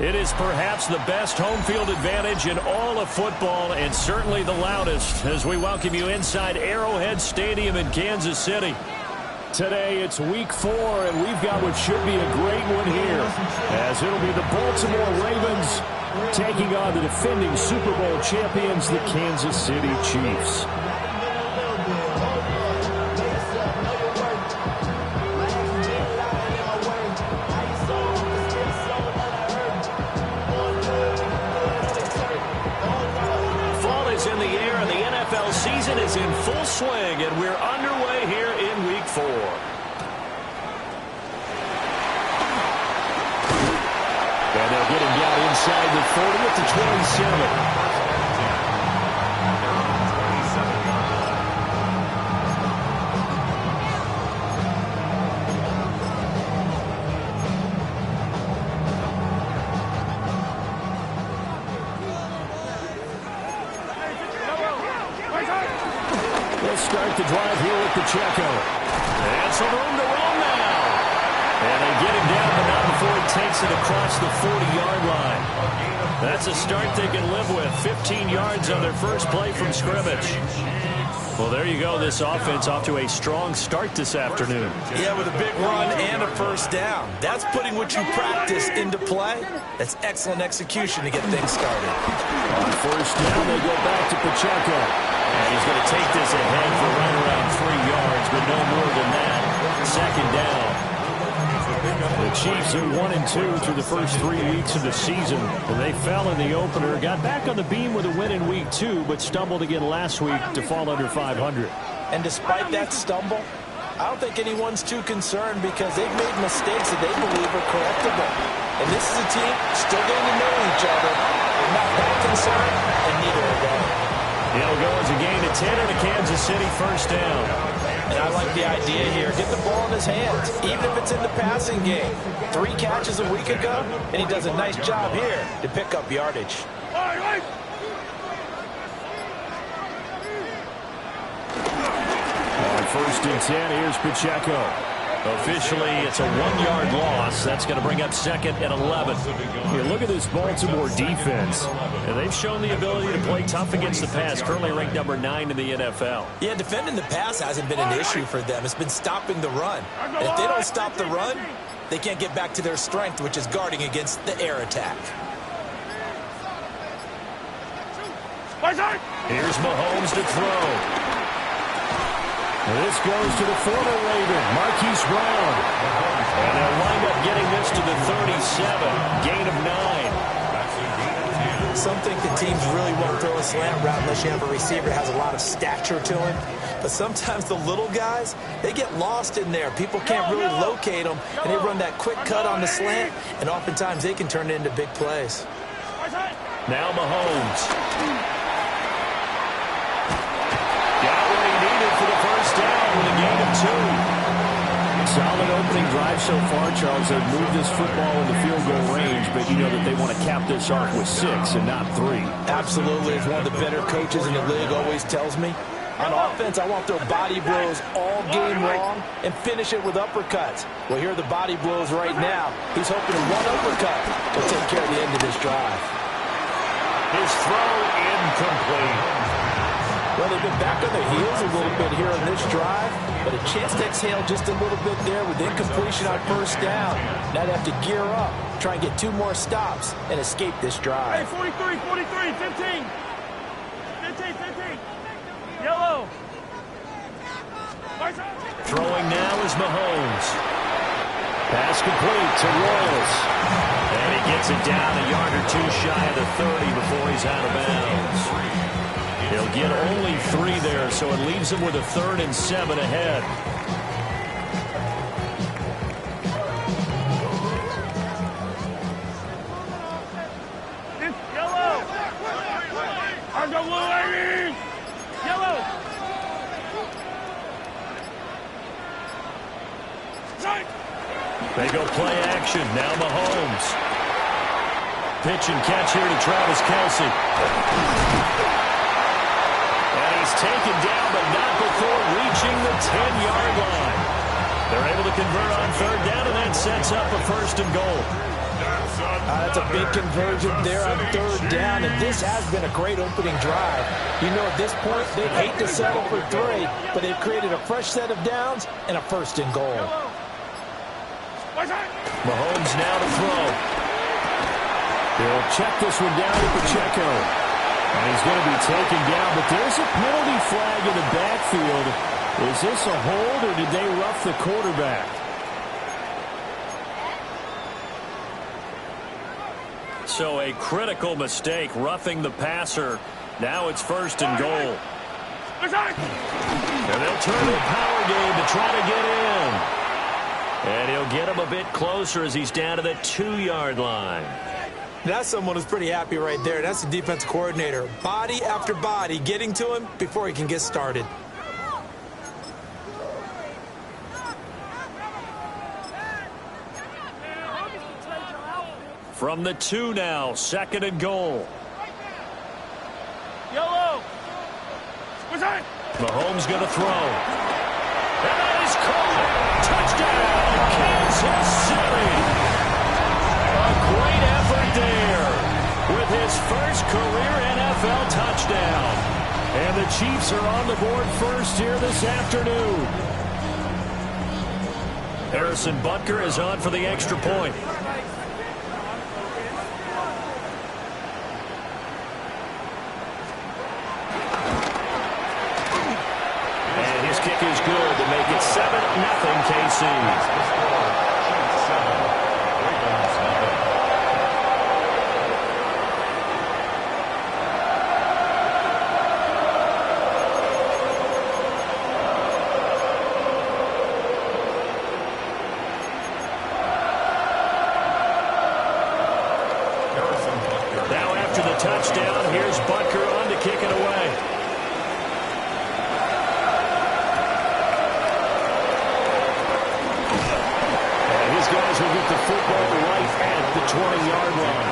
It is perhaps the best home field advantage in all of football and certainly the loudest as we welcome you inside Arrowhead Stadium in Kansas City. Today it's week 4 and we've got what should be a great one here as it'll be the Baltimore Ravens taking on the defending Super Bowl champions, the Kansas City Chiefs. Season is in full swing, and we're underway here in week 4. And they'll get him down inside the 30 at the 27. Start the drive here with Pacheco. And some room to run now. And they get him down, but not before he takes it across the 40-yard line. That's a start they can live with. 15 yards on their first play from scrimmage. Well, there you go. This offense off to a strong start this afternoon. Yeah, with a big run and a first down. That's putting what you practice into play. That's excellent execution to get things started. On first down, they go back to Pacheco. And he's going to take this ahead for right around 3 yards, but no more than that. Second down. The Chiefs are 1-2 through the first 3 weeks of the season. And they fell in the opener, got back on the beam with a win in week 2, but stumbled again last week to fall under 500. And despite that stumble, I don't think anyone's too concerned because they've made mistakes that they believe are correctable. And this is a team still getting to know each other. I'm not that concerned, and neither are they. It'll go as a gain of 10 and a Kansas City first down. And I like the idea here. Get the ball in his hands, even if it's in the passing game. 3 catches a week ago, and he does a nice job here to pick up yardage. On first and 10, here's Pacheco. Officially, it's a 1-yard loss. That's going to bring up second and 11. Here, look at this Baltimore defense. And they've shown the ability to play tough against the pass, currently ranked number 9 in the NFL. Yeah, defending the pass hasn't been an issue for them. It's been stopping the run. And if they don't stop the run, they can't get back to their strength, which is guarding against the air attack. Here's Mahomes to throw. This goes to the former Raven, Marquise Brown. And they'll wind up getting this to the 37, gain of 9. Some think the teams really won't throw a slant route unless you have a receiver that has a lot of stature to him. But sometimes the little guys, they get lost in there. People can't really locate them, and they run that quick cut on the slant, and oftentimes they can turn it into big plays. Now Mahomes. For the first down with a gain of 2. Solid opening drive so far, Charles. They've moved this football into field goal range, but you know that they want to cap this off with 6 and not 3. Absolutely. As one of the better coaches in the league always tells me, on offense, I want their body blows all game long and finish it with uppercuts. Well, here are the body blows right now. He's hoping one uppercut will take care of the end of this drive. His throw incomplete. Well, they've been back on their heels a little bit here on this drive, but a chance to exhale just a little bit there with incompletion on first down. Now they have to gear up, try and get 2 more stops, and escape this drive. Hey, 43, 43, 15. 15, 15. Yellow. Throwing now is Mahomes. Pass complete to Royals. And he gets it down a yard or 2 shy of the 30 before he's out of bounds. He'll get only 3 there, so it leaves him with a 3rd and 7 ahead. Yellow! Argo blue, Amy! Yellow! They go play action. Now Mahomes. Pitch and catch here to Travis Kelce. He's taken down, but not before reaching the 10-yard line. They're able to convert on 3rd down, and that sets up a 1st and goal. That's a big conversion there on third down, and this has been a great opening drive. You know, at this point, they'd hate to settle for 3, but they've created a fresh set of downs and a first and goal. Mahomes now to throw. He'll check this one down to Pacheco. And he's going to be taken down, but there's a penalty flag in the backfield. Is this a hold, or did they rough the quarterback? So a critical mistake, roughing the passer. Now it's first and goal. And they'll turn the power game to try to get in. And he'll get him a bit closer as he's down to the 2-yard line. That's someone who's pretty happy right there. That's the defensive coordinator. Body after body getting to him before he can get started. From the 2 now, second and goal. Yellow. Mahomes going to throw. And that is caught. Touchdown, Kansas City. A great effort there with his first career NFL touchdown. And the Chiefs are on the board first here this afternoon. Harrison Butker is on for the extra point. Kick is good to make it 7-0 KC. Now after the touchdown, here's Butker on to kick it away. Guys will get the football right at the 20-yard line.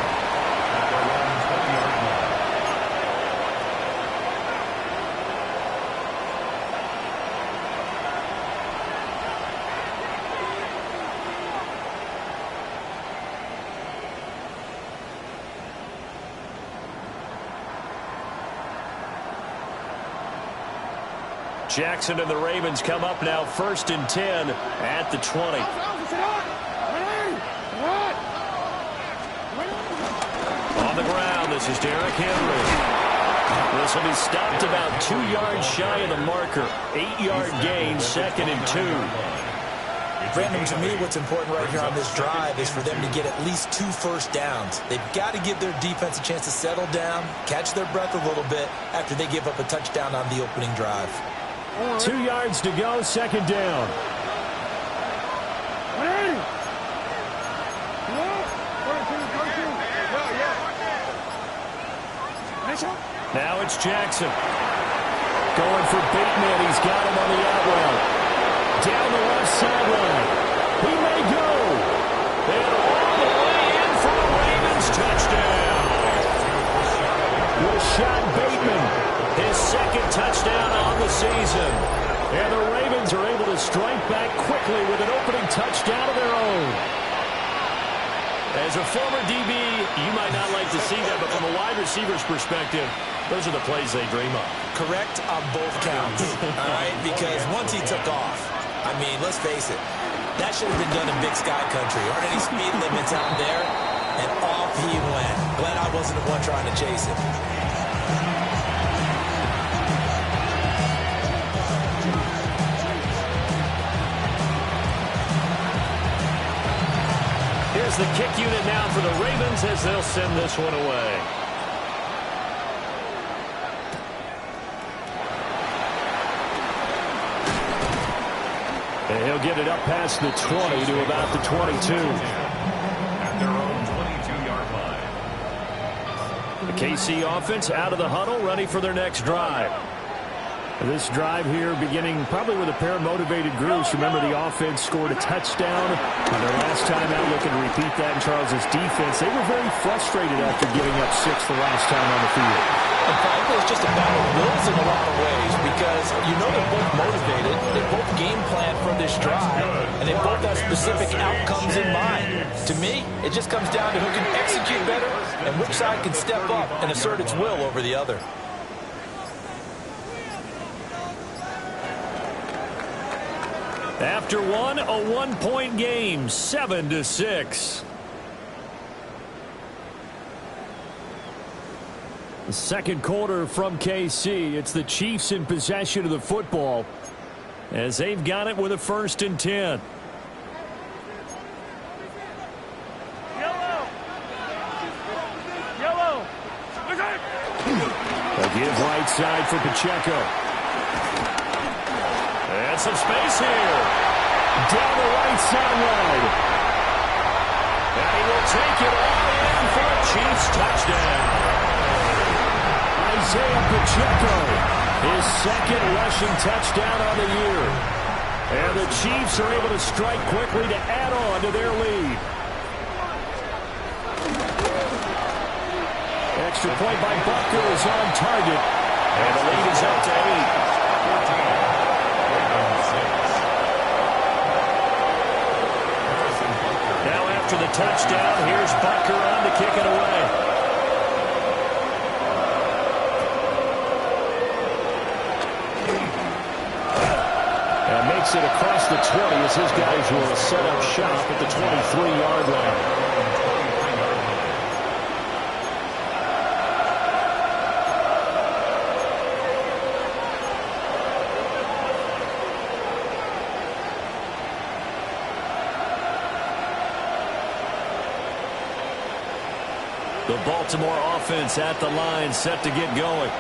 Jackson and the Ravens come up now first and 10 at the 20. On the ground, this is Derrick Henry. This will be stopped about 2 yards shy of the marker. 8-yard gain, second and 2. Brandon, to me, what's important right here on this drive is for them to get at least 2 first downs. They've got to give their defense a chance to settle down, catch their breath a little bit after they give up a touchdown on the opening drive. 2 yards to go, second down. Now it's Jackson. Going for Bateman. He's got him on the out route. Down the left sideline. He may go. And all the way in for a Ravens touchdown. Rashad Bateman, his second touchdown on the season. And the Ravens are able to strike back quickly with an opening touchdown of their own. As a former DB, you might not like to see that, but from a wide receiver's perspective, those are the plays they dream of. Correct on both counts, all right? Because once he took off, I mean, let's face it, that should have been done in Big Sky Country. Aren't any speed limits out there? And off he went. Glad I wasn't the one trying to chase him. Here's the kick unit now for the Ravens as they'll send this one away. And he'll get it up past the 20 to about the 22. At their own 22-yard line. The KC offense out of the huddle, ready for their next drive. This drive here beginning probably with a pair of motivated groups. Remember, the offense scored a touchdown on their last time out. Looking to repeat that in Charles's defense. They were very frustrated after giving up 6 the last time on the field. And frankly, it's just a battle of wills in a lot of ways because you know the both motivated. They both game plan for this drive, and they both have specific outcomes in mind. To me, it just comes down to who can execute better and which side can step up and assert its will over the other. After one, a one-point game, 7-6. The second quarter from KC. It's the Chiefs in possession of the football as they've got it with a 1st and 10. Yellow. A give right side for Pacheco. And some space here. Down the right sideline. And he will take it all in for a Chiefs touchdown. Isaiah Pacheco, his 2nd rushing touchdown on the year. And the Chiefs are able to strike quickly to add on to their lead. Extra point by Bucker is on target. And the lead is up to 8. Now after the touchdown, here's Bucker on to kick it away. And makes it across the 20 as his guys will set up shop at the 23-yard line. The Baltimore offense at the line, set to get going.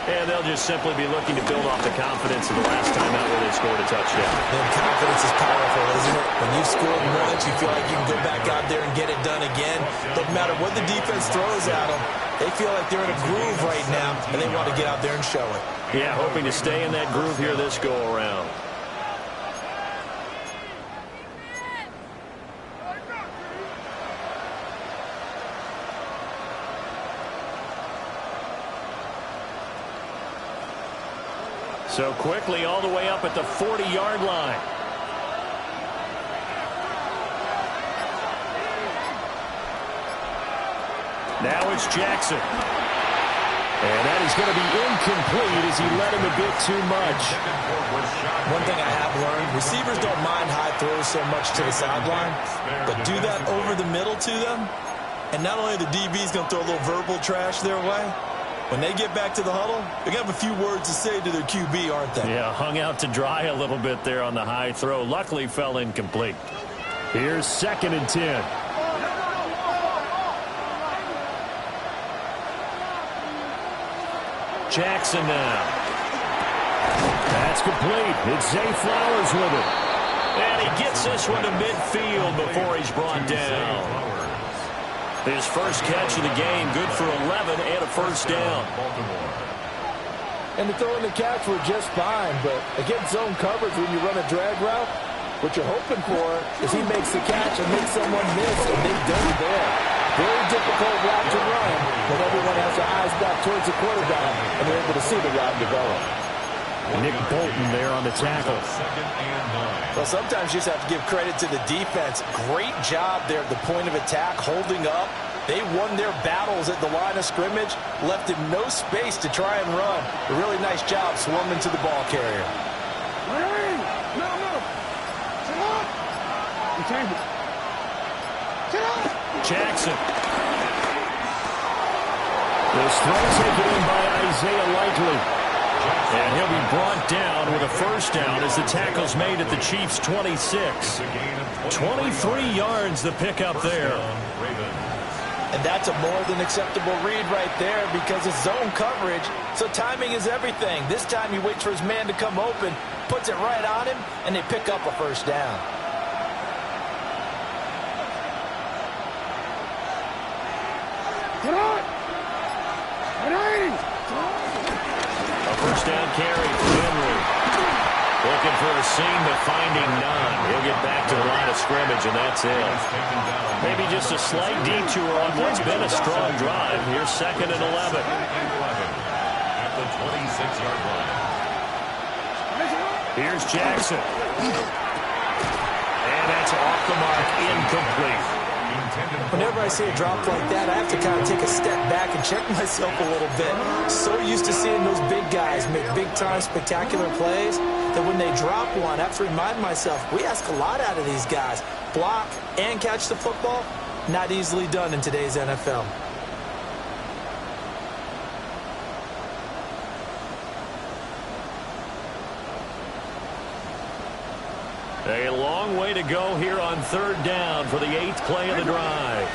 And they'll just simply be looking to build off the confidence of the last time out where they scored a touchdown. And confidence is powerful, isn't it? When you've scored once, you feel like you can go back out there and get it done again. Doesn't matter what the defense throws at them. They feel like they're in a groove right now, and they want to get out there and show it. Yeah, hoping to stay in that groove here this go-around. So quickly all the way up at the 40-yard line. Now it's Jackson. And that is going to be incomplete as he led him a bit too much. One thing I have learned, receivers don't mind high throws so much to the sideline, but do that over the middle to them, and not only the DB's going to throw a little verbal trash their way, when they get back to the huddle, they're going to have a few words to say to their QB, aren't they? Yeah, hung out to dry a little bit there on the high throw. Luckily fell incomplete. Here's 2nd and 10. Jackson now. That's complete. It's Zay Flowers with it. And he gets this one to midfield before he's brought down. His first catch of the game, good for 11 and a 1st down. And the throw and the catch were just fine, but against zone coverage when you run a drag route, what you're hoping for is he makes the catch and makes someone miss, and they've done it there. Very difficult route to run when everyone has their eyes back towards the quarterback and they're able to see the route develop. Nick Bolton there on the tackle. Well, sometimes you just have to give credit to the defense. Great job there at the point of attack, holding up. They won their battles at the line of scrimmage, left him no space to try and run. A really nice job swarming to the ball carrier. Jackson. This throw taken in by Isaiah Likely. And he'll be brought down with a 1st down as the tackle's made at the Chiefs' 26. 23 yards the pickup there. And that's a more than acceptable read right there because it's zone coverage, so timing is everything. This time he waits for his man to come open, puts it right on him, and they pick up a 1st down. A 1st down carry for Henry. Looking for a seam, but finding none. He'll get back to the line of scrimmage, and that's it. Maybe just a slight detour on what's been a strong drive. Here's 2nd and 11. At the 26-yard line. Here's Jackson. And that's off the mark, incomplete. Whenever I see a drop like that, I have to kind of take a step back and check myself a little bit. So used to seeing those big guys make big-time spectacular plays that when they drop one, I have to remind myself, we ask a lot out of these guys. Block and catch the football, not easily done in today's NFL. A long way to go here on third down for the 8th play of the drive.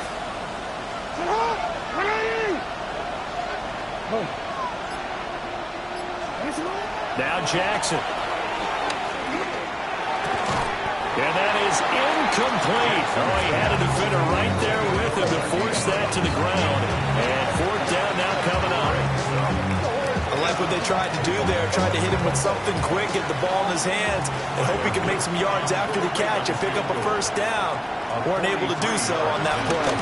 Now Jackson. And that is incomplete. Oh, he had a defender right there with him to force that to the ground. And 4th down now coming up. I like what they tried to do there. Tried to hit him with something quick, get the ball in his hands, and hope he can make some yards after the catch and pick up a first down. Weren't able to do so on that play.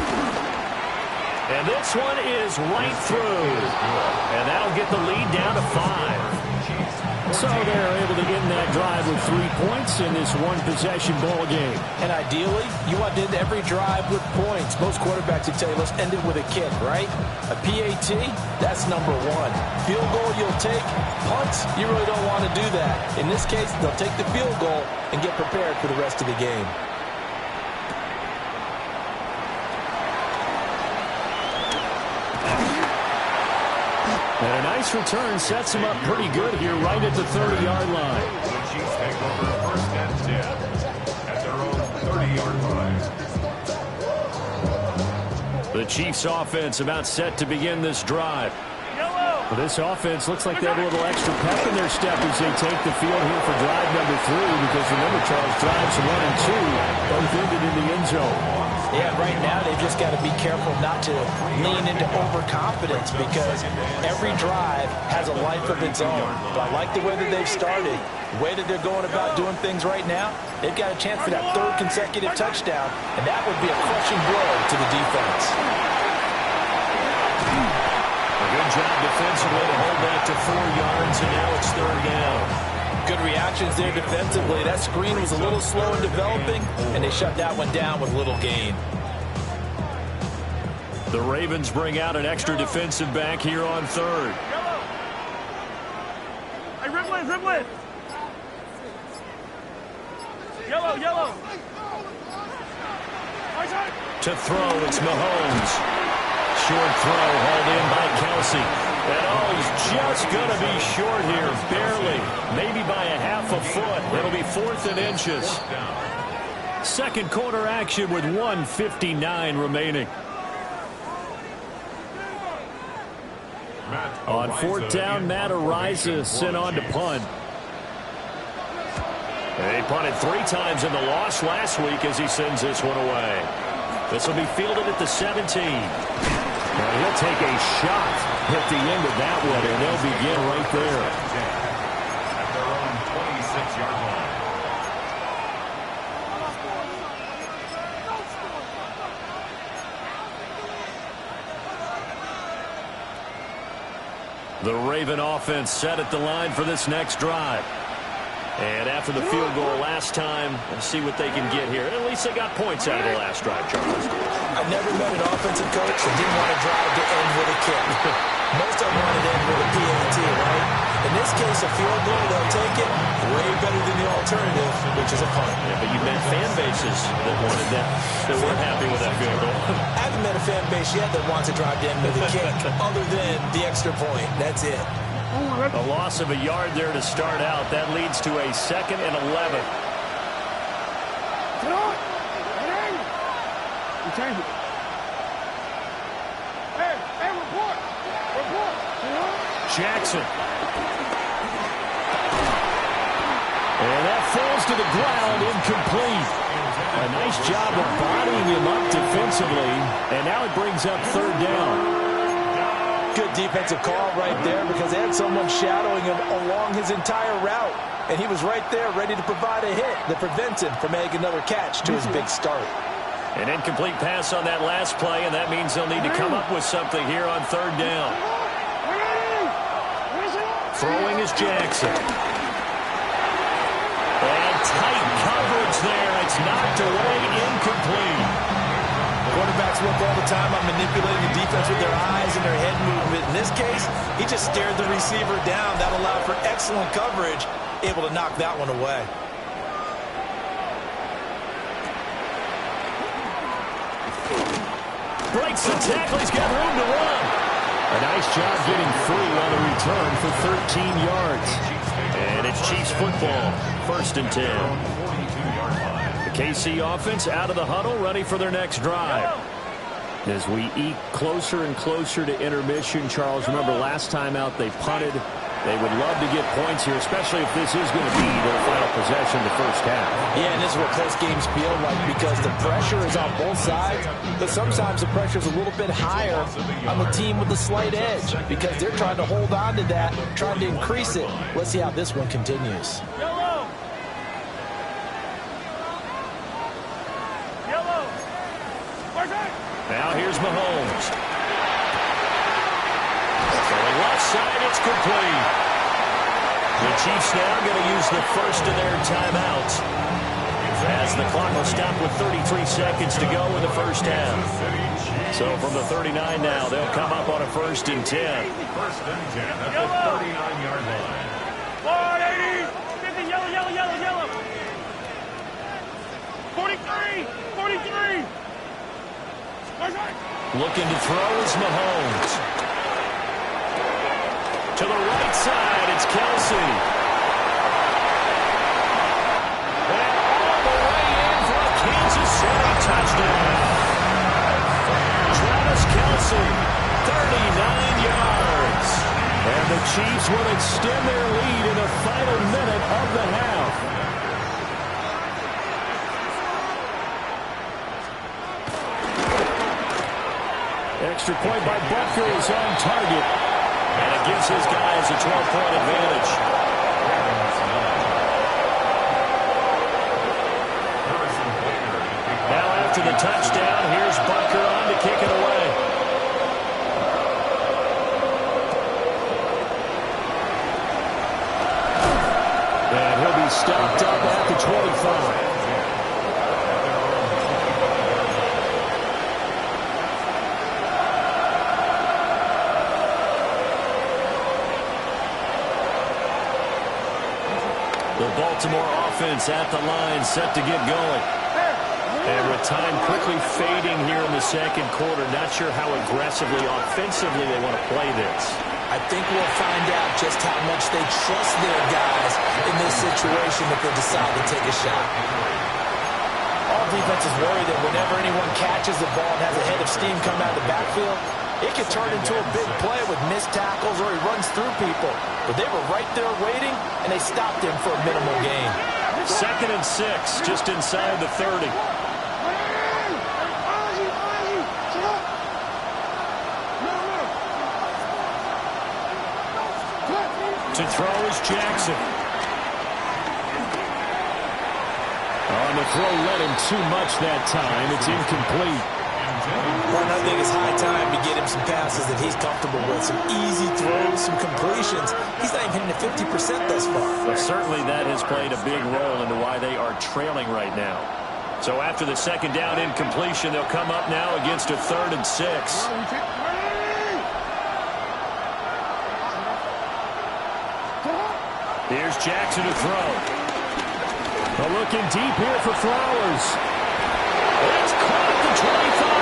And this one is right through. And that'll get the lead down to 5. So they're able to end that drive with 3 points in this one-possession ball game. And ideally, you want to end every drive with points. Most quarterbacks would tell you, let's end it with a kick, right? A PAT, that's number 1. Field goal you'll take. Punts, you really don't want to do that. In this case, they'll take the field goal and get prepared for the rest of the game. And a nice return sets him up pretty good here right at the 30-yard line. The Chiefs take over 1st and 10 at their own 30-yard line. The Chiefs offense about set to begin this drive. Well, this offense looks like they have a little extra pep in their step as they take the field here for drive number 3, because remember, Charles, drives 1 and 2 both ended in the end zone. Yeah, right now they've just got to be careful not to lean into overconfidence, because every drive has a life of its own. But I like the way that they've started, the way that they're going about doing things right now. They've got a chance for that 3rd consecutive touchdown, and that would be a crushing blow to the defense. A good job defensively to hold that to 4 yards, and now it's 3rd down. Good reactions there defensively. That screen was a little slow in developing, and they shut that one down with little gain. The Ravens bring out an extra defensive back here on 3rd. Hey, Riblet! Yellow! To throw, it's Mahomes. Short throw, hauled in by Kelsey. And he's just going to be short here, barely. Maybe by a half a foot. It'll be 4th and inches. 2nd quarter action with 1:59 remaining. On 4th down, Matt Ariza sent on to punt. And he punted 3 times in the loss last week as he sends this one away. This will be fielded at the 17. And he'll take a shot at the end of that one, and they'll begin right there. At their own 26-yard line. The Raven offense set at the line for this next drive. And after the field goal last time, let's see what they can get here. At least they got points out of the last drive, Charles. I've never met an offensive coach that didn't want to drive to end with a kick. Most of them wanted to end with a PAT, right? In this case, a field goal, they'll take it way better than the alternative, which is a punt. Yeah, but you met fan bases that wanted that, that weren't happy with that field goal. I haven't met a fan base yet that wants to drive to end with a kick, other than the extra point. That's it. A loss of a yard there to start out. That leads to a 2nd and 11. Jackson. And that falls to the ground, incomplete. A nice job of bodying him up defensively. And now it brings up 3rd down. Good defensive call right there, because they had someone shadowing him along his entire route. And he was right there ready to provide a hit that prevents him from making another catch to his big start. An incomplete pass on that last play, and that means they'll need to come up with something here on 3rd down. Throwing is Jackson. tight coverage there. It's knocked away, incomplete. Quarterbacks work all the time on manipulating the defense with their eyes and their head movement. In this case, he just stared the receiver down. That allowed for excellent coverage, able to knock that one away. Breaks the tackle. He's got room to run. A nice job getting free on the return for 13 yards. And it's Chiefs football, 1st and 10. The KC offense out of the huddle, ready for their next drive. As we eke closer and closer to intermission, Charles, remember last time out they punted. They would love to get points here, especially if this is going to be their final possession the first half. Yeah, and this is what close games feel like because the pressure is on both sides, but sometimes the pressure is a little bit higher on the team with the slight edge because they're trying to hold on to that, trying to increase it. Let's see how this one continues. Yellow. Yellow. Now here's Mahomes. Left side, it's complete. The Chiefs now going to use the first of their timeouts as the clock will stop with 33 seconds to go in the first half. So from the 39 now, they'll come up on a 1st and 10. 1st and 10 at the 39-yard line. 180. 50, yellow, yellow, yellow, yellow. 43. 43. Looking to throw is Mahomes. To the right side, it's Kelsey. And all the way in for a Kansas City touchdown. Travis Kelsey, 39 yards. And the Chiefs will extend their lead in the final minute of the half. Extra point by Butker is on target. And it gives his guys a 12-point advantage. Now after the touchdown, here's Butker on to kick it away. And he'll be stopped up at the 25. Baltimore offense at the line, set to get going. And with time quickly fading here in the second quarter, not sure how aggressively, offensively they want to play this. I think we'll find out just how much they trust their guys in this situation if they decide to take a shot. All defenses worry that whenever anyone catches the ball and has a head of steam come out of the backfield, it could turn into a big play with missed tackles or he runs through people. But they were right there waiting, and they stopped him for a minimal gain. 2nd and 6, just inside the 30. To throw is Jackson. On the throw, led him too much that time. It's incomplete. Well, I think it's high time to get him some passes that he's comfortable with. Some easy throws, some completions. He's not even hitting the 50% thus far. But certainly that has played a big role into why they are trailing right now. So after the 2nd down incompletion, they'll come up now against a 3rd and 6. Here's Jackson to throw. Looking deep here for Flowers. It's caught at the 25.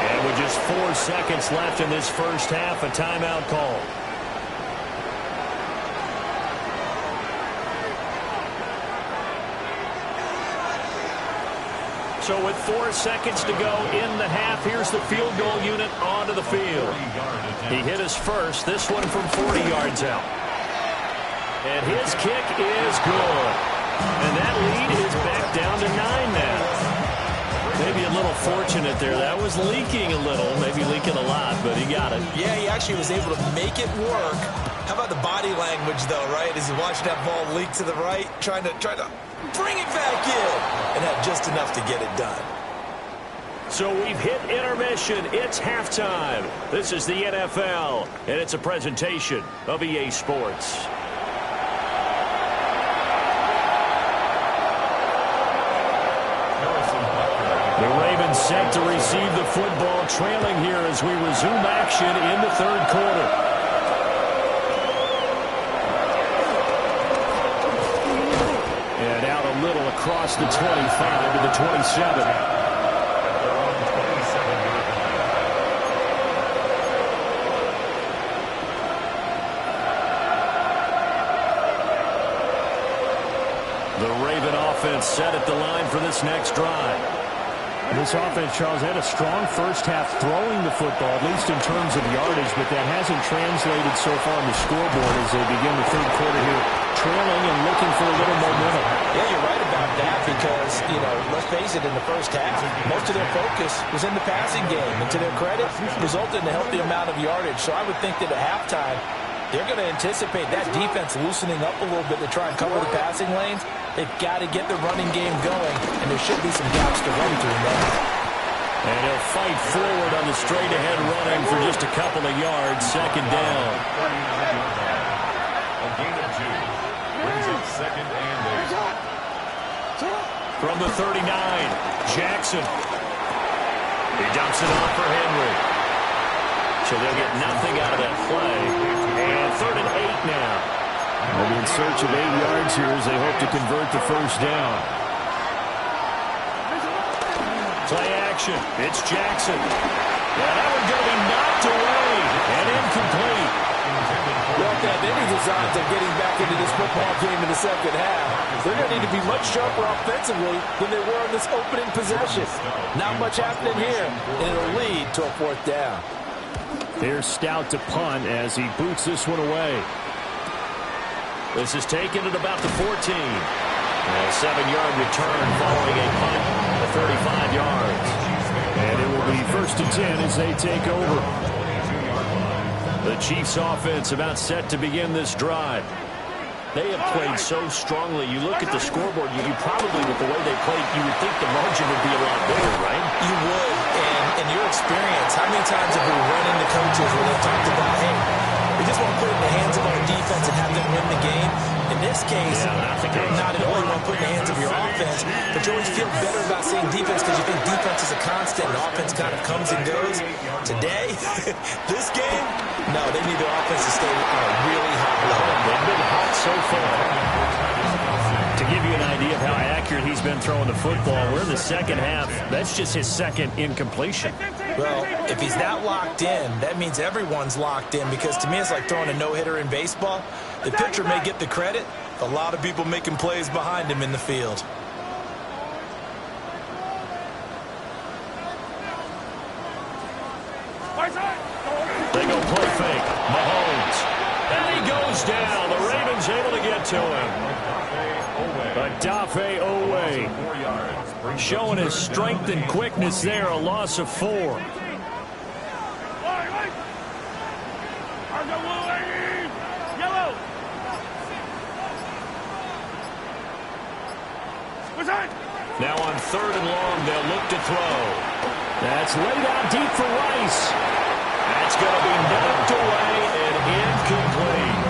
And with just 4 seconds left in this first half, a timeout call. So with 4 seconds to go in the half, here's the field goal unit onto the field. He hit his first, this one from 40 yards out. And his kick is good. And that lead is back down to 9 now. Maybe a little fortunate there. That was leaking a little, maybe leaking a lot, but he got it. Yeah, he actually was able to make it work. How about the body language, though, right? As he watched that ball leak to the right, trying to bring it back in, and had just enough to get it done. So we've hit intermission. It's halftime. This is the NFL, and it's a presentation of EA Sports. set to receive the football, trailing here as we resume action in the third quarter. And out a little across the 25 to the 27. The Raven offense set at the line for this next drive. This offense, Charles, had a strong first half throwing the football, at least in terms of yardage, but that hasn't translated so far on the scoreboard as they begin the third quarter here, trailing and looking for a little momentum. Yeah, you're right about that because, let's face it, in the first half, most of their focus was in the passing game. And to their credit, resulted in a healthy amount of yardage. So I would think that at halftime, they're going to anticipate that defense loosening up a little bit to try and cover the passing lanes. They've got to get the running game going, and there should be some gaps to run through now. And he'll fight forward on the straight-ahead running for just a couple of yards. Second down. A gain of 2. Brings up second and 8. From the 39, Jackson. He dumps it off for Henry. So they'll get nothing out of that play. And 3rd and 8 now. They'll be in search of 8 yards here as they hope to convert the first down. Play action. It's Jackson. Yeah, that one's going to be knocked away and incomplete. Well, if they have any designs of getting back into this football game in the second half, they're going to need to be much sharper offensively than they were in this opening possession. Not much happening here, and it'll lead to a 4th down. Here's Stout to punt as he boots this one away. This is taken at about the 14. A 7-yard return following a punt of 35 yards. And it will be 1st and 10 as they take over. The Chiefs offense about set to begin this drive. They have played so strongly. You look at the scoreboard, you probably, with the way they played, you would think the margin would be a lot bigger, right? You would. And in your experience, how many times have we run into coaches where they've talked about, hey, we just want to put it in the hands of our defense and have them win the game? In this case, not at all. You want to put it in the hands of your offense, but you always feel better about saying defense because you think defense is a constant and offense kind of comes and goes. Today, this game, no, they need their offense to stay on a really high level. They've been hot so far. To give you an idea of how accurate he's been throwing the football, we're in the second half. That's just his second incompletion. Well, if he's that locked in, that means everyone's locked in because to me it's like throwing a no-hitter in baseball. The pitcher may get the credit, a lot of people making plays behind him in the field. They go play fake. Mahomes. And he goes down. The Ravens able to get to him. Adafe Owe. Showing his strength and quickness there. A loss of 4. Now on 3rd and long, they'll look to throw. That's laid out deep for Rice. That's going to be knocked away and incomplete.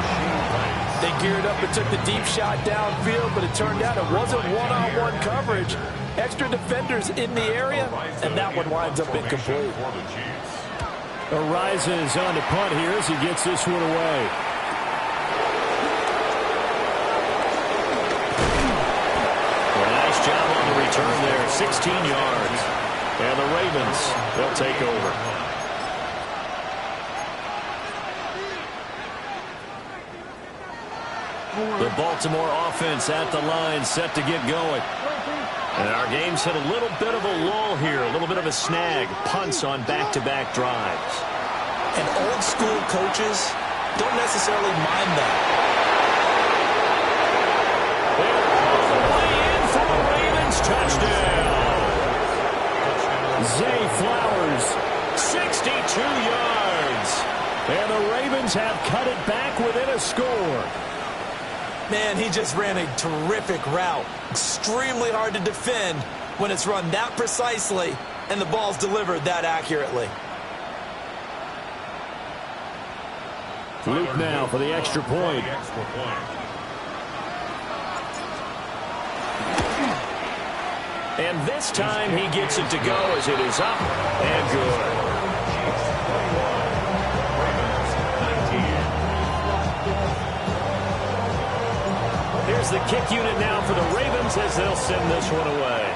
They geared up and took the deep shot downfield, but it turned out it wasn't one-on-one coverage. Extra defenders in the area, and that one winds up incomplete. Ariza is on to punt here as he gets this one away. Nice job on the return there, 16 yards. And the Ravens, they'll take over. The Baltimore offense at the line, set to get going. And our game's hit a little bit of a lull here, a little bit of a snag. Punts on back-to-back drives. And old school coaches don't necessarily mind that. Way in for the Ravens, touchdown. Zay Flowers, 62 yards. and the Ravens have cut it back within a score. Man, he just ran a terrific route. Extremely hard to defend when it's run that precisely and the ball's delivered that accurately. Luke now for the extra point. And this time he gets it to go as it is up and good. Here's the kick unit now for the Ravens as they'll send this one away.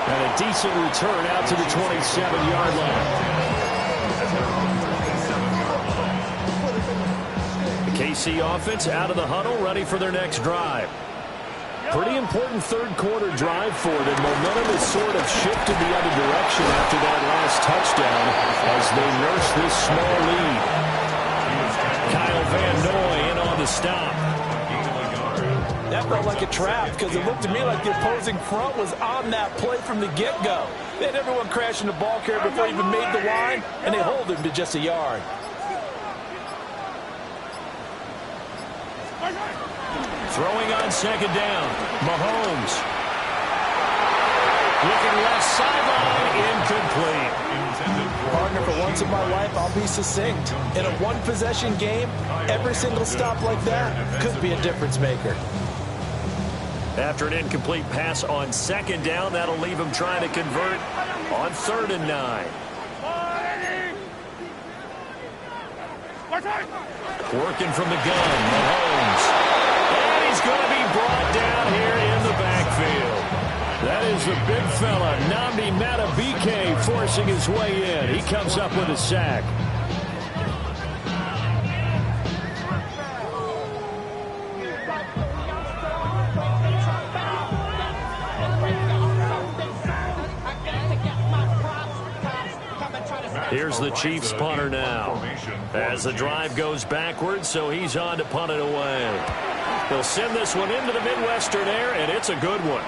And a decent return out to the 27-yard line. The KC offense out of the huddle, ready for their next drive. Pretty important third-quarter drive for it, and momentum has sort of shifted the other direction after that last touchdown as they nurse this small lead. Kyle Van Noy in on the stop. That felt like a trap because it looked to me like the opposing front was on that play from the get-go. They had everyone crashing the ball carrier before he even made the line, and they hold him to just a yard. Throwing on second down, Mahomes. Looking left sideline, incomplete. Partner, for once in my life, I'll be succinct. In a one-possession game, every single stop like that could be a difference maker. After an incomplete pass on second down, that'll leave him trying to convert on 3rd and 9. Working from the gun, Mahomes. And he's going to be brought down here in the backfield. That is the big fella, Nnamdi Madubuike, forcing his way in. He comes up with a sack. Here's the Chiefs punter now as the drive goes backwards, so he's on to punt it away. They'll send this one into the Midwestern air, and it's a good one.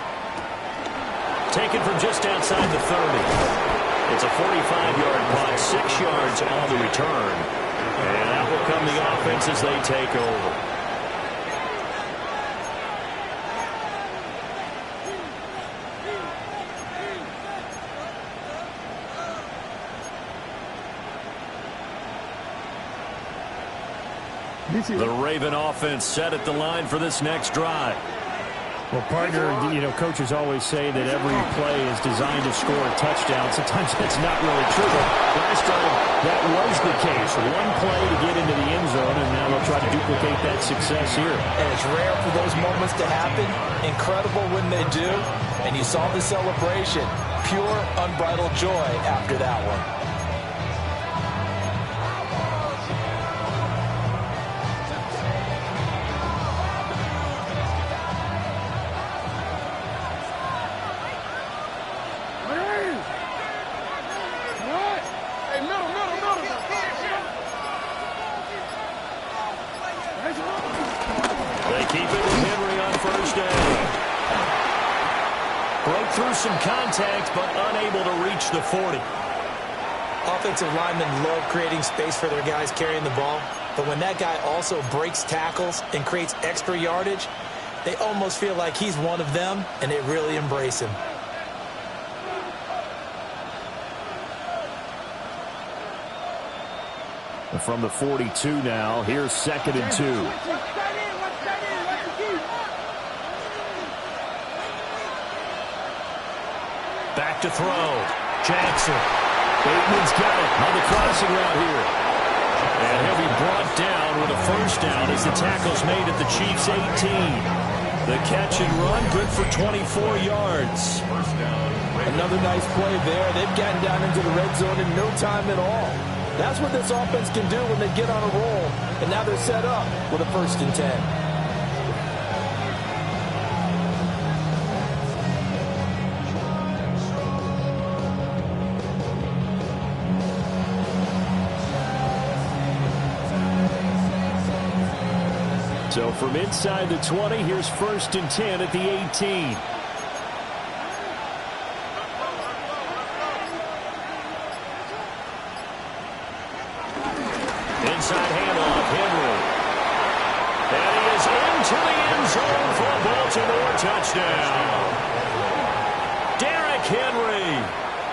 Taken from just outside the 30. It's a 45-yard punt, 6 yards on the return. And out will come the offense as they take over. The Raven offense set at the line for this next drive. Well, partner, coaches always say that every play is designed to score a touchdown. Sometimes that's not really true, but last time that was the case. One play to get into the end zone, and now they'll try to duplicate that success here. And it's rare for those moments to happen. Incredible when they do. And you saw the celebration. Pure, unbridled joy after that one. Some contact, but unable to reach the 40. Offensive linemen love creating space for their guys carrying the ball, but when that guy also breaks tackles and creates extra yardage, they almost feel like he's one of them, and they really embrace him. From the 42 now, here's 2nd and 2. Back to throw. Jackson. Bateman's got it on the crossing route here. And he'll be brought down with a first down as the tackle's made at the Chiefs' 18. The catch and run, good for 24 yards. Another nice play there. They've gotten down into the red zone in no time at all. That's what this offense can do when they get on a roll. And now they're set up with a 1st and 10. So from inside the 20, here's 1st and 10 at the 18. Inside handoff, Henry. And he is into the end zone for a Baltimore touchdown. Derrick Henry,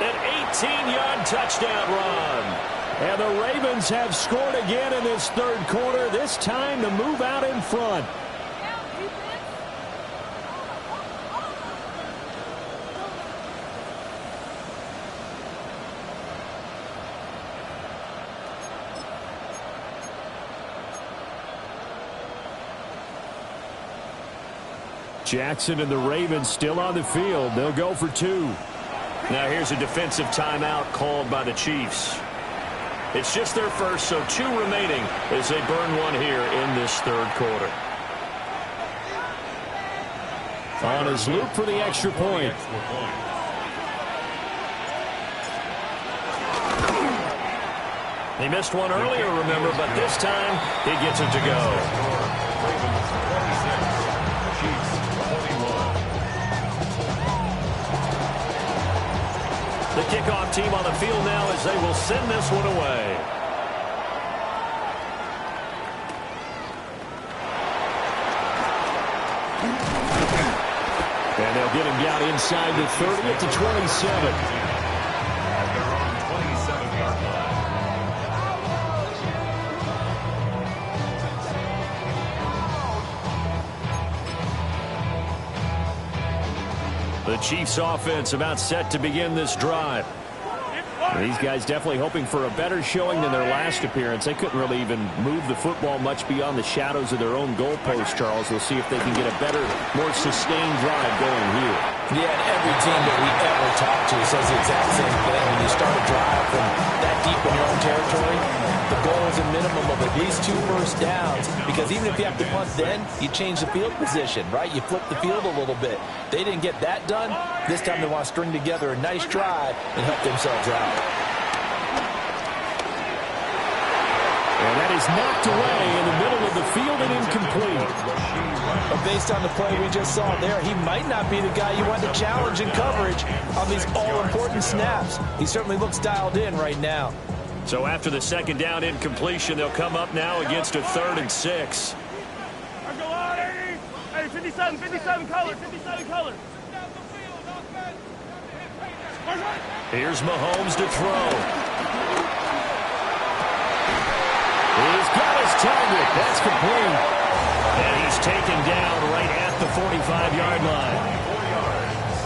an 18-yard touchdown run. And the Ravens have scored again in this third quarter, this time to move out in front. Jackson and the Ravens still on the field. They'll go for 2. Now here's a defensive timeout called by the Chiefs. It's just their first, so 2 remaining as they burn one here in this third quarter. On his loop for the extra point. He missed one earlier, remember, but this time he gets it to go. The kickoff team on the field now as they will send this one away. And they'll get him down inside the 30 at the 27. At their own 27-yard line. The Chiefs offense about set to begin this drive. These guys definitely hoping for a better showing than their last appearance. They couldn't really even move the football much beyond the shadows of their own goalpost, Charles. We'll see if they can get a better, more sustained drive going here. Yeah, and every team that we ever talk to says the exact same thing. When you start a drive from that deep in your own territory, the goal is a minimum of at least 2 first downs, because even if you have to punt then, you change the field position, right? You flip the field a little bit. They didn't get that done. This time they want to string together a nice drive and help themselves out. And that is knocked away in the middle of the field and incomplete. But based on the play we just saw there, he might not be the guy you want to challenge in coverage on these all-important snaps. He certainly looks dialed in right now. So after the second down incompletion, they'll come up now against a 3rd and 6. Hey, 57 color, 57 color. Here's Mahomes to throw. He's got his target. That's complete. And he's taken down right at the 45-yard line. 4 yards.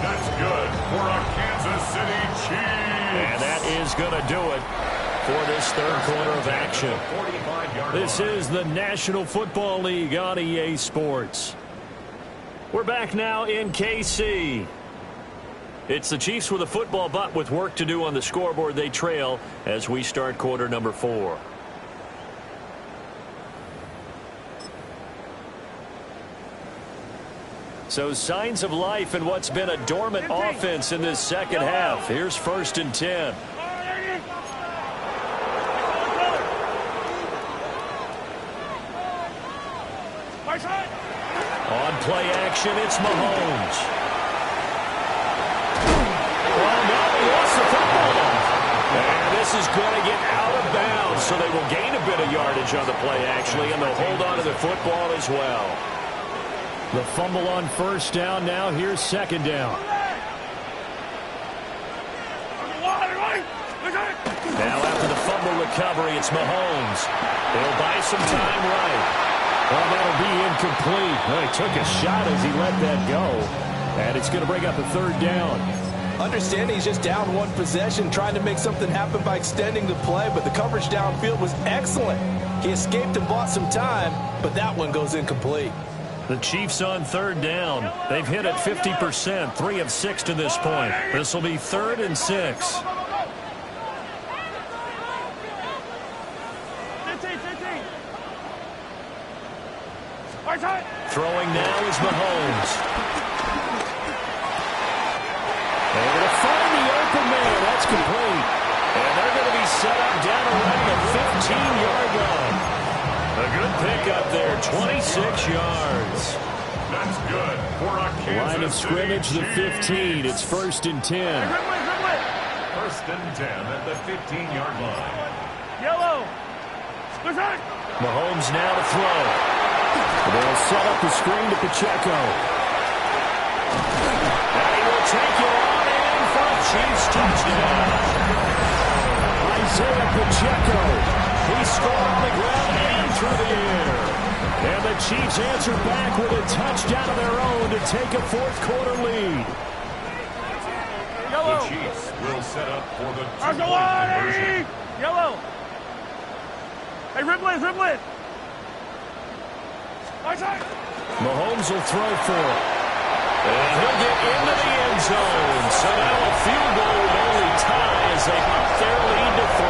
That's good for a Kansas City Chiefs. And that is going to do it for this third quarter of action. This is the National Football League on EA Sports. We're back now in KC. It's the Chiefs with a football, but with work to do on the scoreboard. They trail as we start quarter number 4. So signs of life in what's been a dormant offense in this second half. Here's 1st and 10. On play action, it's Mahomes. And this is going to get out of bounds, so they will gain a bit of yardage on the play, actually, and they'll hold on to the football as well. The fumble on 1st down. Now here's 2nd down. Now after the fumble recovery, it's Mahomes. They'll buy some time right. Well, that'll be incomplete. Well, he took a shot as he let that go. And it's going to bring up a 3rd down. Understanding he's just down 1 possession, trying to make something happen by extending the play, but the coverage downfield was excellent. He escaped and bought some time, but that one goes incomplete. The Chiefs on 3rd down. They've hit it 50%, 3 of 6 to this point. This will be 3rd and 6. Throwing now is Mahomes. They're going to find the open man. That's complete. And they're going to be set up down around the 15-yard line. A good pickup there, 26 yards. That's good for a Kansas Line of scrimmage, the 15. It's 1st and 10. 1st and 10 at the 15-yard line. Yellow. Mahomes now to throw. They'll set up the screen to Pacheco. And he will take it on in for a Chiefs touchdown. Isaiah Pacheco. He scored on the ground and through the air. And the Chiefs answer back with a touchdown of their own to take a fourth-quarter lead. The Chiefs will set up for the two-point conversion. Yellow. Hey, Riblet. Mahomes will throw for it. And he'll get into the end zone. So now a field goal would only tie as they up their lead to 3.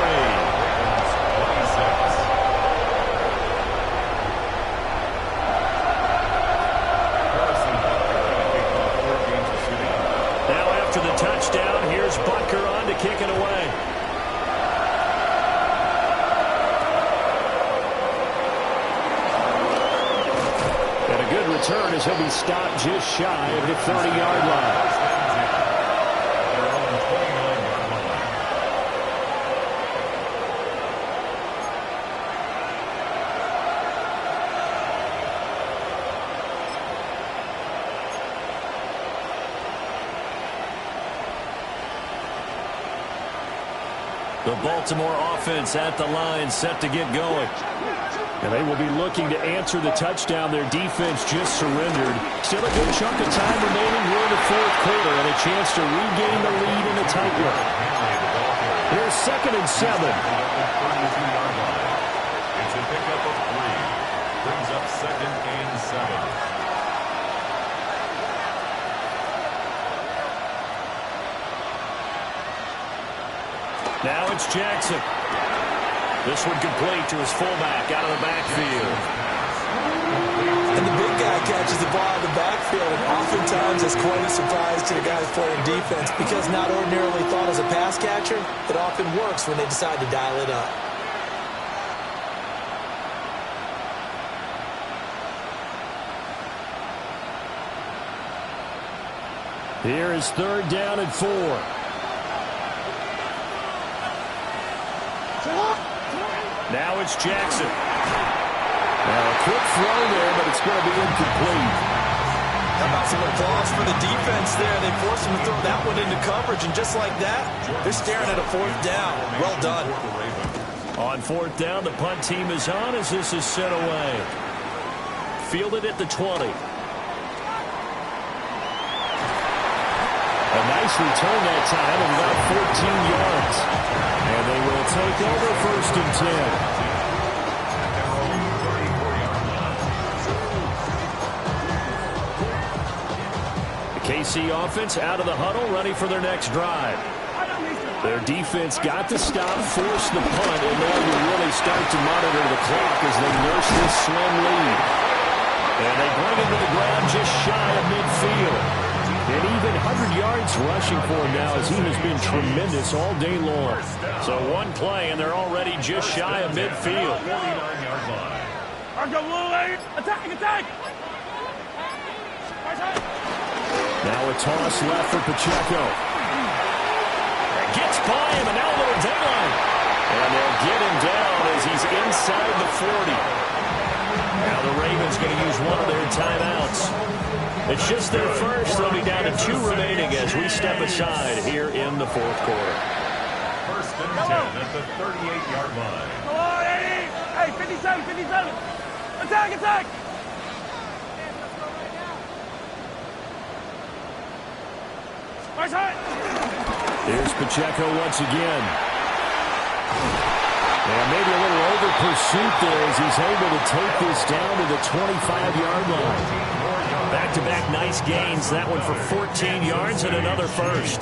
Now after the touchdown, here's Butker on to kick it away. Return as he'll be stopped just shy of the 30-yard line. The Baltimore offense at the line, set to get going. And they will be looking to answer the touchdown their defense just surrendered. Still a good chunk of time remaining here in the fourth quarter and a chance to regain the lead in a tight one. Here's 2nd and 7. It's a pickup of 3. Brings up 2nd and 7. Now it's Jackson. This one complete to his fullback out of the backfield. And the big guy catches the ball out of the backfield, and oftentimes it's quite a surprise to the guys playing defense because not ordinarily thought as a pass catcher, it often works when they decide to dial it up. Here is 3rd down and 4. Now it's Jackson. Now a quick throw there, but it's going to be incomplete. How about some applause for the defense there? They forced him to throw that one into coverage, and just like that, they're staring at a 4th down. Well done. On 4th down, the punt team is on as this is sent away. Fielded at the 20. A nice return that time of about 14 yards. And they will take over 1st and 10. The KC offense out of the huddle, ready for their next drive. Their defense got the stop, forced the punt, and now you really start to monitor the clock as they nurse this slim lead. And they bring him to the ground just shy of midfield. And even 100 yards rushing for him now as he has been tremendous all day long. So one play, and they're already just shy of midfield. 49-yard line. Attack! Now a toss left for Pacheco. Gets by him, and now a little deadline. And they'll get him down as he's inside the 40. Now the Ravens going to use one of their timeouts. It's just their first. They'll be down to 2 remaining as we step aside here in the fourth quarter. 1st and 10 at the 38-yard line. Come on, Eddie! Hey, 57! Attack! Here's Pacheco once again. And maybe a little over pursuit there as he's able to take this down to the 25-yard line. Back-to-back nice gains. That one for 14 yards and another first.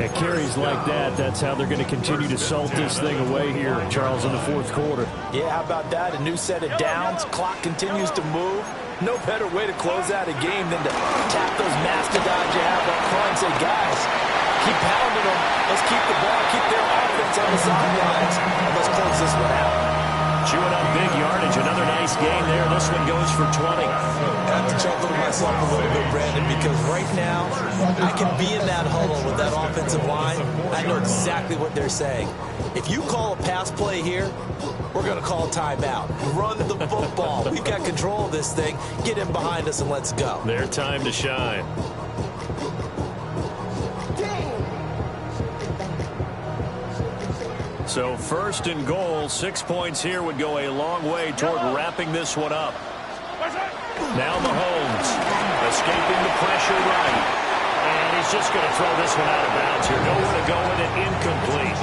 At carries like that, that's how they're going to continue to salt this thing away here, Charles, in the fourth quarter. Yeah, how about that? A new set of downs. Clock continues to move. No better way to close out a game than to tap those mastodons you have up front and say, guys, keep pounding them. Let's keep the ball, keep their offense on the sidelines, and let's close this one out. Chewing up big yardage. Another nice game there. This one goes for 20. I have to chuckle to myself a little bit, Brandon, because right now I can be in that huddle with that offensive line. I know exactly what they're saying. If you call a pass play here, we're going to call a timeout. Run the football. We've got control of this thing. Get in behind us and let's go. Their time to shine. So first and goal, 6 points here would go a long way toward wrapping this one up. Now Mahomes escaping the pressure right. And he's just going to throw this one out of bounds here. Nowhere to go with it, incomplete.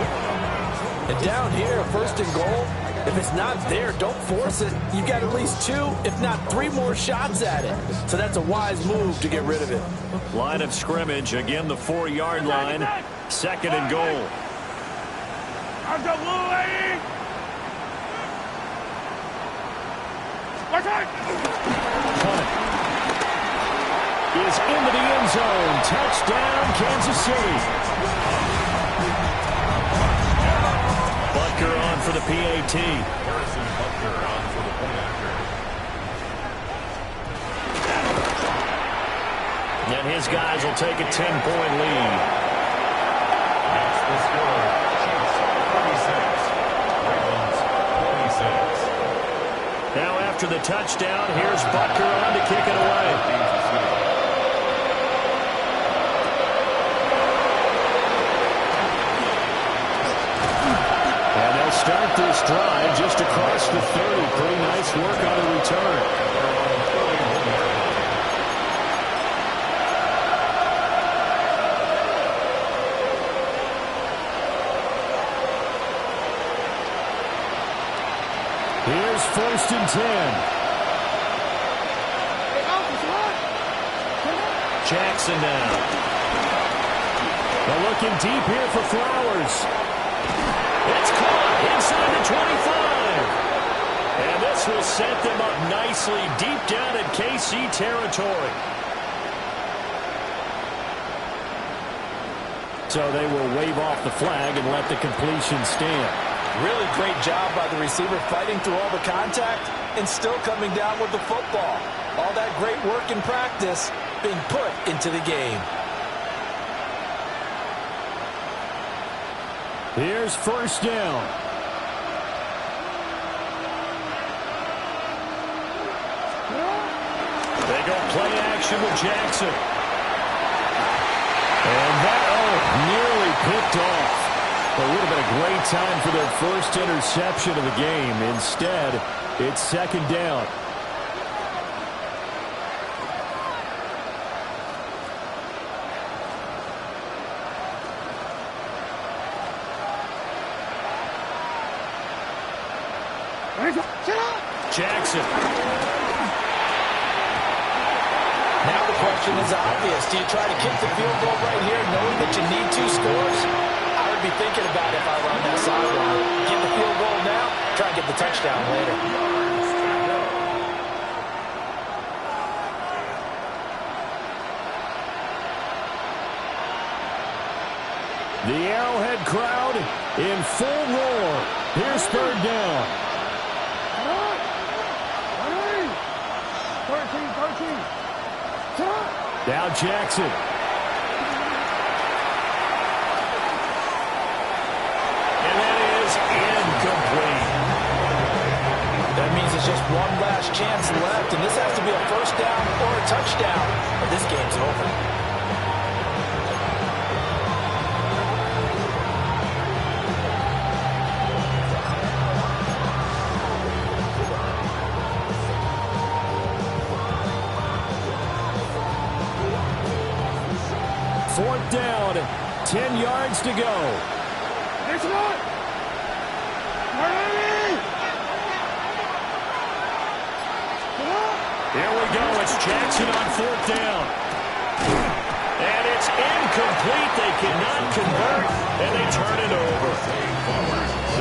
And down here, first and goal, if it's not there, don't force it. You've got at least 2, if not 3 more shots at it. So that's a wise move to get rid of it. Line of scrimmage, again the 4-yard line. Second and goal. I've got Blue lady. Watch out! Is into the end zone. Touchdown, Kansas City. Butker on for the PAT. Harrison Butker on for the point after. And his guys will take a 10-point lead. That's the score. Chiefs 36. Ravens 26. Now after the touchdown, here's Butker on to kick it away. And they'll start this drive just across the 30. Pretty nice work on the return. Here's first and 10. Jackson now. They're looking deep here for Flowers. It's caught inside the 25. And this will set them up nicely deep down in KC territory. So they will wave off the flag and let the completion stand. Really great job by the receiver fighting through all the contact and still coming down with the football. All that great work in practice being put into the game. Here's first down. They go play action with Jackson. And that, nearly picked off. It would have been a great time for their first interception of the game. Instead, it's second down. Jackson. Now the question is obvious. Do you try to kick the field goal right here knowing that you need 2 scores? I would be thinking about it if I were on that sideline. Get the field goal now, try and get the touchdown later. The Arrowhead crowd in full roar. Here's third down. 13. Now Jackson. And that is incomplete. That means it's just one last chance left, and this has to be a first down or a touchdown, or this game's over. Fourth down, 10 yards to go. Next one. Here we go. It's Jackson on fourth down. And it's incomplete. They cannot convert, and they turn it over.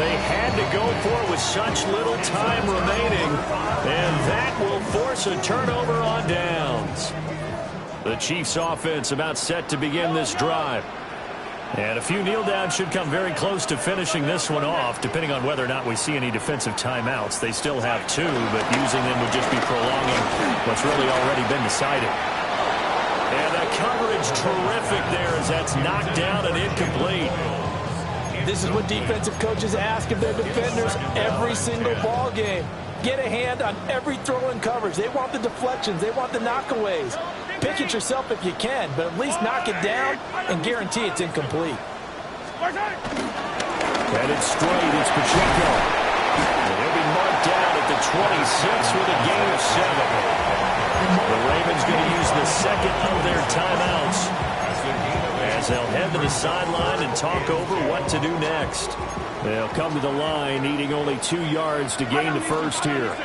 They had to go for it with such little time remaining, and that will force a turnover on downs. The Chiefs offense about set to begin this drive. And a few kneel downs should come very close to finishing this one off, depending on whether or not we see any defensive timeouts. They still have 2, but using them would just be prolonging what's really already been decided. And the coverage terrific there as that's knocked down and incomplete. This is what defensive coaches ask of their defenders every single ball game. Get a hand on every throw in coverage. They want the deflections. They want the knockaways. Pick it yourself if you can, but at least knock it down and guarantee it's incomplete. Headed straight, it's Pacheco. And he'll be marked down at the 26 with a gain of 7. The Ravens going to use the second of their timeouts as they'll head to the sideline and talk over what to do next. They'll come to the line needing only 2 yards to gain the first here.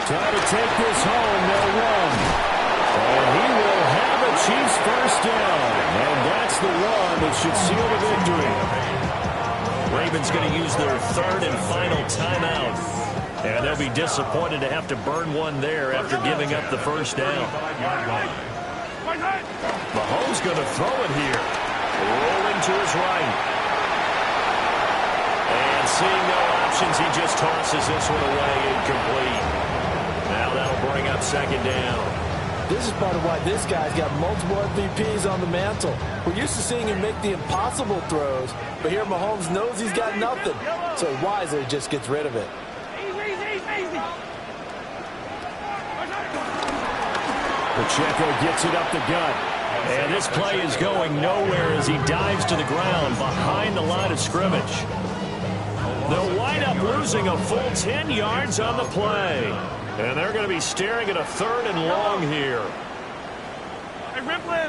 Try to take this home, they'll run. And he will have a Chiefs first down. And that's the one that should seal the victory. Ravens going to use their third and final timeout. And they'll be disappointed to have to burn one there after giving up the first down. Mahomes going to throw it here. Rolling to his right. And seeing no options, he just tosses this one away, incomplete. Now that'll bring up second down. This is part of why this guy's got multiple MVPs on the mantle. We're used to seeing him make the impossible throws, but here Mahomes knows he's got nothing, so wisely just gets rid of it. Pacheco gets it up the gut. And this play is going nowhere as he dives to the ground behind the line of scrimmage. They'll wind up losing a full 10 yards on the play. And they're going to be staring at a third and long here. Hey, Ripley.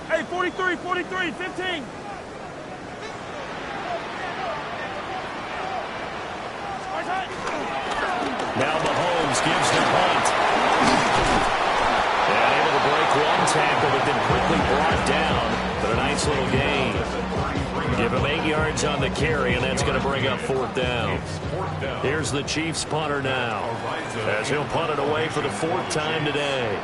Hey, 43, 15. Now Mahomes gives the punt. And able to break one tackle, but then quickly brought down. But a nice little gain. Give him 8 yards on the carry, and that's going to bring up fourth down. Here's the Chiefs punter now, as he'll punt it away for the fourth time today.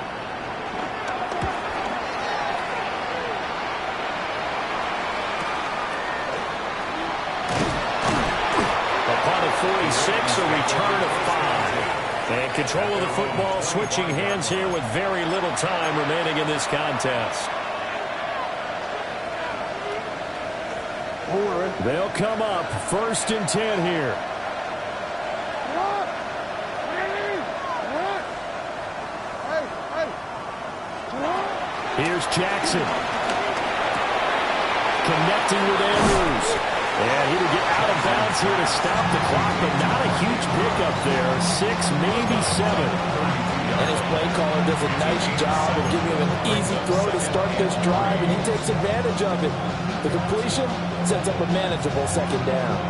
A punt of 46, a return of 5. And control of the football switching hands here with very little time remaining in this contest. They'll come up first and 10 here. Here's Jackson. Connecting with Andrews. And he will get out of bounds here to stop the clock, but not a huge pickup there. 6, maybe 7. And his play caller does a nice job of giving him an easy throw to start this drive, and he takes advantage of it. The completion sets up a manageable second down.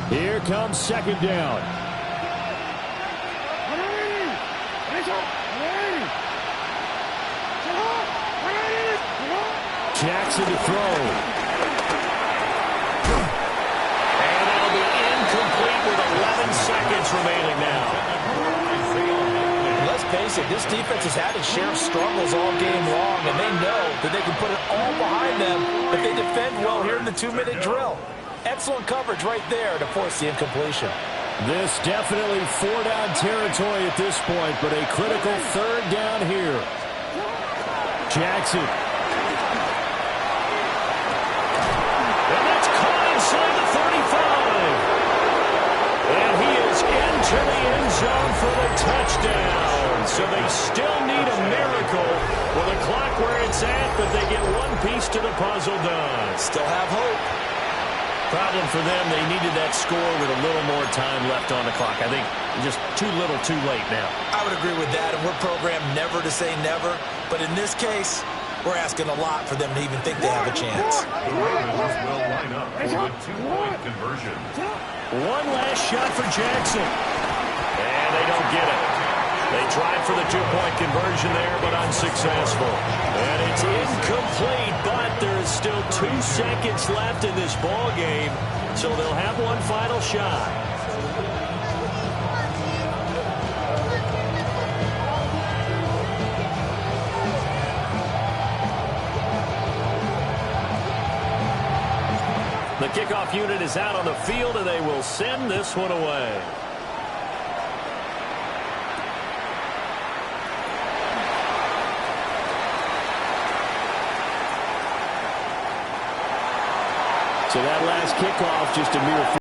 Here comes second down. Jackson to throw. And it'll be incomplete with 11 seconds remaining now. Let's face it, this defense has had its share of struggles all game long, and they know that they can put it all behind them if they defend well here in the 2-minute drill. Excellent coverage right there to force the incompletion. This definitely 4-down territory at this point, but a critical third down here. Jackson. And that's caught inside the 35. And he is into the end zone for the touchdown. So they still need a miracle with the clock where it's at, but they get one piece to the puzzle done. Still have hope. Problem for them, they needed that score with a little more time left on the clock. I think just too little, too late now. I would agree with that, and we're programmed never to say never. But in this case, we're asking a lot for them to even think they have a chance. The Ravens will line up for a 2-point conversion. One last shot for Jackson. And they don't get it. They tried for the 2-point conversion there, but unsuccessful. And it's incomplete, but there's still 2 seconds left in this ball game, so they'll have one final shot. The kickoff unit is out on the field, and they will send this one away. So that last kickoff just a mere